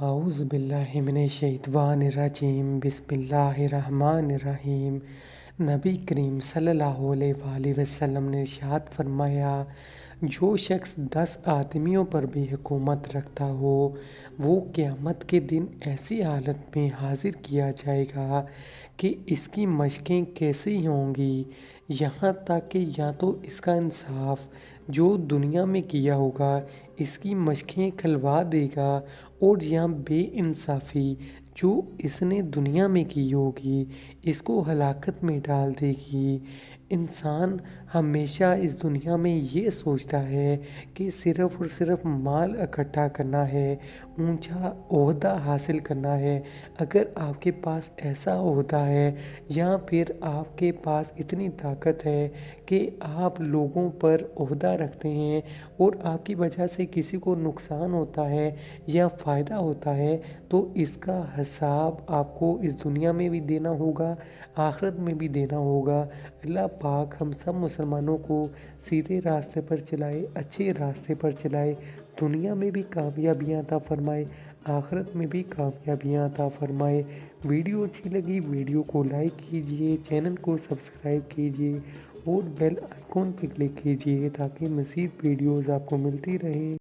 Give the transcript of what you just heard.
اعوذ باللہ من الشیطان الرجیم بسم اللہ الرحمن الرحیم۔ نبی کریم صلی اللہ علیہ وآلہ وسلم نے ارشاد فرمایا، جو شخص 10 آدمیوں پر بھی حکومت رکھتا ہو وہ قیامت کے دن ایسی حالت میں حاضر کیا جائے گا کہ اس کی مشقیں کیسی ہوں گی، یہاں تک کہ یا تو اس کا انصاف جو دنیا میں کیا ہوگا اس کی مشقیں کھلوا دے گا، اور یا بے انصافی جو اس نے دنیا میں کی ہوگی اس کو ہلاکت میں ڈال دے گی۔ انسان ہمیشہ اس دنیا میں یہ سوچتا ہے کہ صرف اور صرف مال اکٹھا کرنا ہے، اونچا عہدہ حاصل کرنا ہے۔ اگر آپ کے پاس ایسا عہدہ ہے یا پھر آپ کے پاس اتنی طاقت ہے کہ آپ لوگوں پر عہدہ رکھتے ہیں اور آپ کی وجہ سے کسی کو نقصان ہوتا ہے یا فائدہ ہوتا ہے، تو اس کا حساب آپ کو اس دنیا میں بھی دینا ہوگا، آخرت میں بھی دینا ہوگا۔ اللہ پاک ہم سب مسلمانوں کو سیدھے راستے پر چلائے، اچھے راستے پر چلائے، دنیا میں بھی کامیابیاں عطا فرمائے، آخرت میں بھی کامیابیاں عطا فرمائے۔ ویڈیو اچھی لگی ویڈیو کو لائک کیجئے، چینل کو سبسکرائب کیجئے اور بیل آئیکن پہ کلک کیجئے تاکہ مزید ویڈیوز آپ کو ملتی رہیں۔